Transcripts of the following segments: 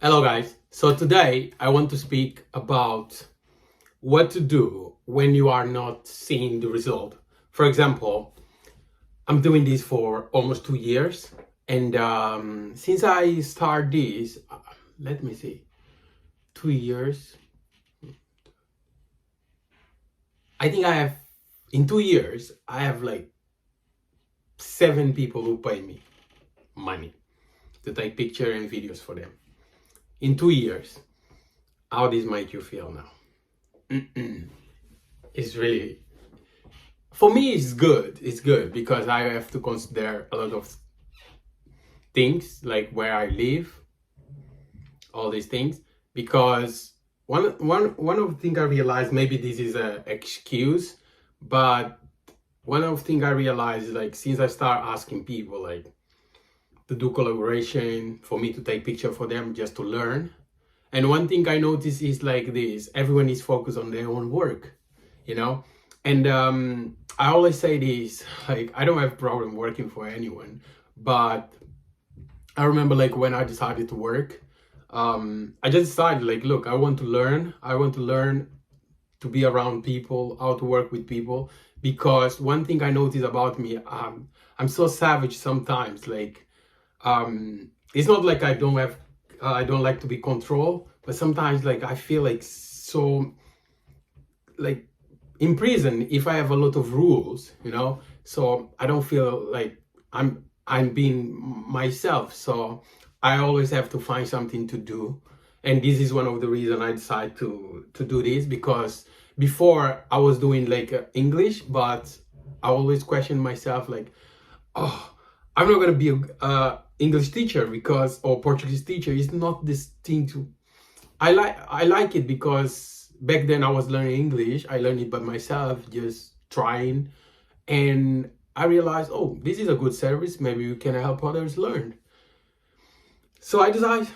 Hello guys, so today I want to speak about what to do when you are not seeing the result. For example, I'm doing this for almost 2 years, and since I start this, let me see, 2 years, I think I have, in 2 years, I have like 7 people who pay me money to take pictures and videos for them. In 2 years, how this make you feel now? It's really, for me it's good because I have to consider a lot of things like where I live, all these things, because one of the things I realized, maybe this is an excuse, but one of the things I realized, like, since I start asking people like to do collaboration for me to take picture for them just to learn, and one thing I notice is like this: everyone is focused on their own work, you know. And I always say this, like, I don't have problem working for anyone, but I remember like when I decided to work, I just decided like, look, I want to learn to be around people, how to work with people, because one thing I noticed about me, I'm so savage sometimes. Like, it's not like I don't like to be controlled, but sometimes like I feel like so like in prison if I have a lot of rules, you know. So I don't feel like I'm being myself. So I always have to find something to do, and this is one of the reasons I decided to do this, because before I was doing like English, but I always question myself like, oh, I'm not gonna be a English teacher because, or Portuguese teacher. It's not this thing to. I like it because back then I was learning English. I learned it by myself, just trying, and I realized, oh, this is a good service. Maybe we can help others learn. So I decided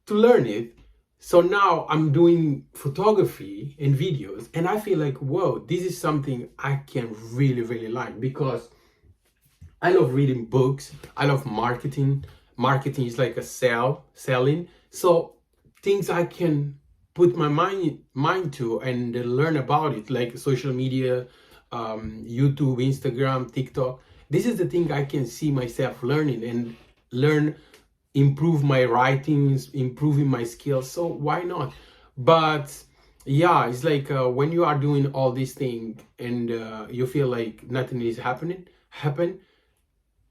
to learn it. So now I'm doing photography and videos, and I feel like, whoa, this is something I can really like, because I love reading books. I love marketing. Marketing is like a selling. So things I can put my mind to and learn about it, like social media, YouTube, Instagram, TikTok. This is the thing I can see myself learning and learn, improve my writings, improving my skills. So why not? But yeah, it's like when you are doing all these things and you feel like nothing is happen,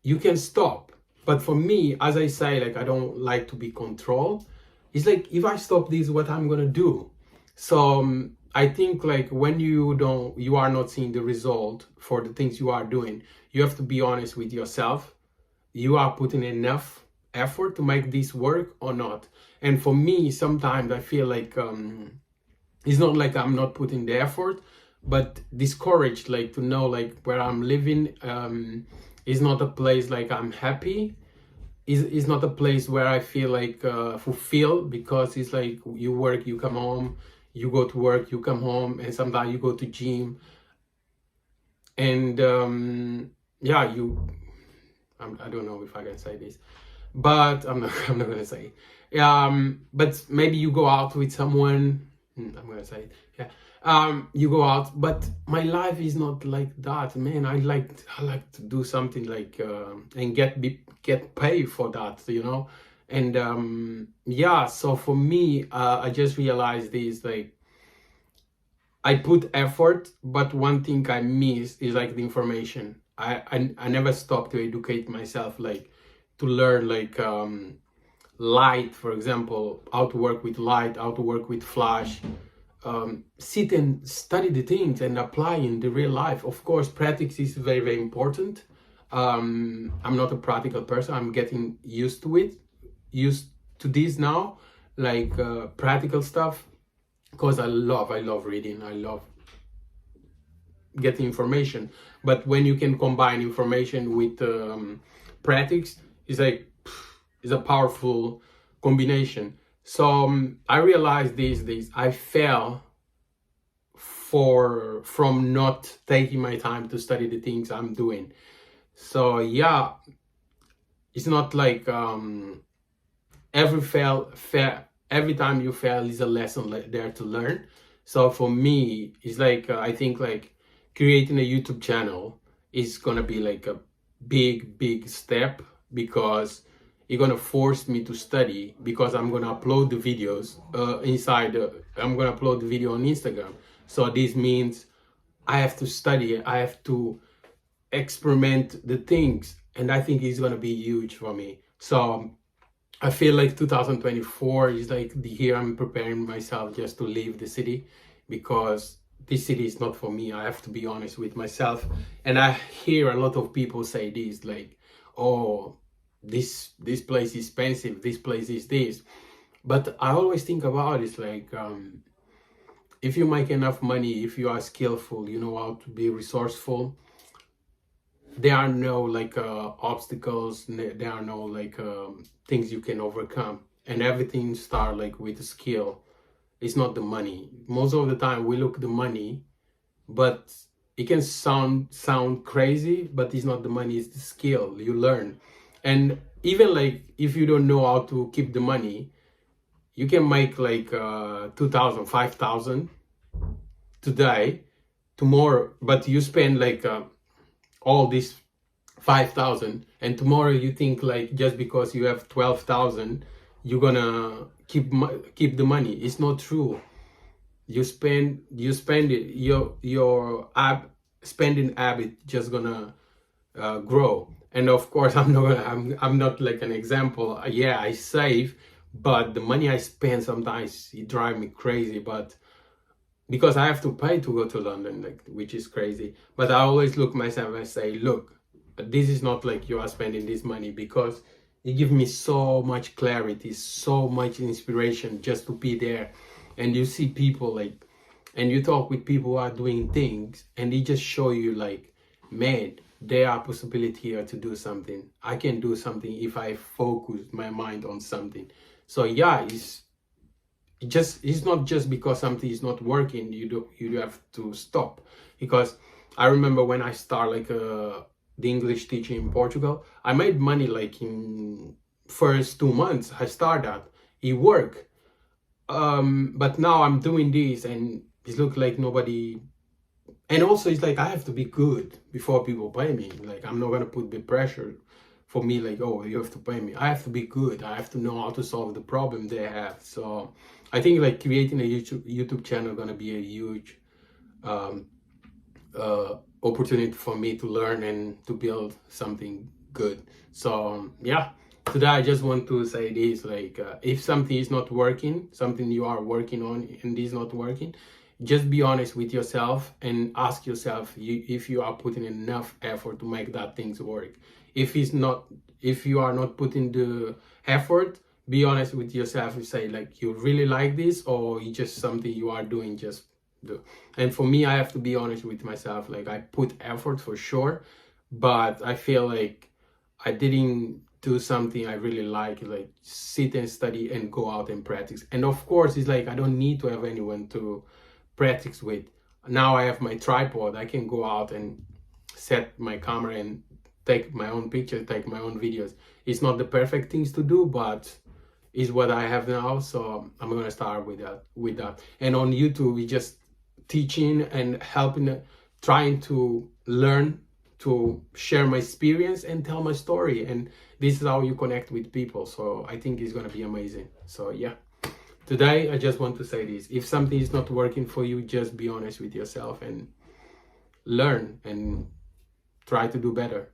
you can stop. But for me, as I say, like, I don't like to be controlled. It's like, if I stop this, what I'm gonna do? So I think like when you are not seeing the result for the things you are doing, you have to be honest with yourself. You are putting enough effort to make this work or not? And for me, sometimes I feel like it's not like I'm not putting the effort, but discouraged, like, to know like where I'm living is not a place like I'm happy. Is not a place where I feel like fulfilled, because it's like you work, you come home, you go to work, you come home, and sometimes you go to gym, and yeah, I don't know if I can say this, but I'm not I'm not gonna say it. But maybe you go out with someone. I'm gonna say it. Yeah. You go out, but my life is not like that, man. I like to do something like and get paid for that, you know. And yeah, so for me, I just realized this, like, I put effort, but one thing I miss is like the information. I never stopped to educate myself, like to learn like light, for example, how to work with light, how to work with flash. Sit and study the things and apply in the real life. Of course, practice is very important. I'm not a practical person. I'm getting used to this now, like practical stuff, because I love reading. I love getting information. But when you can combine information with practice, it's like it's a powerful combination. So I realized this I fell from not taking my time to study the things I'm doing. So yeah, it's not like every time you fail is a lesson there to learn. So for me, it's like I think like creating a YouTube channel is gonna be like a big step, because it's gonna force me to study, because I'm gonna upload the videos I'm gonna upload the video on Instagram. So this means I have to study, I have to experiment the things, and I think it's gonna be huge for me. So I feel like 2024 is like the year I'm preparing myself just to leave the city, because this city is not for me. I have to be honest with myself. And I hear a lot of people say this, like, oh, this place is expensive, this place is this. But I always think about it like, if you make enough money, if you are skillful, you know how to be resourceful, there are no like obstacles, there are no like things you can overcome, and everything start like with a skill. It's not the money. Most of the time we look the money, but it can sound crazy, but it's not the money, it's the skill you learn. And even like if you don't know how to keep the money, you can make like 2,000, 5,000 today, tomorrow, but you spend like all this 5,000, and tomorrow you think like just because you have 12,000 you're gonna keep the money. It's not true. You spend it, your spending habit just gonna grow. And of course I'm not like an example. Yeah, I save, but the money I spend sometimes it drives me crazy, but because I have to pay to go to London, like, which is crazy. But I always look myself and say, look, this is not like you are spending this money, because it gives me so much clarity, so much inspiration just to be there. And you see people like, and you talk with people who are doing things, and they just show you like, man, there are possibilities here to do something. I can do something if I focus my mind on something. So yeah, it's not just because something is not working you have to stop. Because I remember when I started like the English teaching in Portugal, I made money like in first 2 months. I started that, it worked, but now I'm doing this and it looks like nobody. And also it's like I have to be good before people pay me. Like I'm not gonna put the pressure for me like, oh, you have to pay me. I have to be good, I have to know how to solve the problem they have. So I think like creating a YouTube channel is gonna be a huge opportunity for me to learn and to build something good. So yeah, today I just want to say this, like if something is not working, something you are working on and is not working, just be honest with yourself and ask yourself if you are putting enough effort to make that things work. If you are not putting the effort, be honest with yourself and say like you really like this, or it's just something you are doing just do. And for me, I have to be honest with myself, like I put effort for sure, but I feel like I didn't do something I really like sit and study and go out and practice. And of course it's like I don't need to have anyone to practice with. Now I have my tripod, I can go out and set my camera and take my own pictures, take my own videos. It's not the perfect things to do, but it's what I have now, so I'm gonna start with that. And on YouTube we just teaching and helping, trying to learn, to share my experience and tell my story, and this is how you connect with people. So I think it's gonna be amazing. So yeah, today I just want to say this: if something is not working for you, just be honest with yourself and learn and try to do better.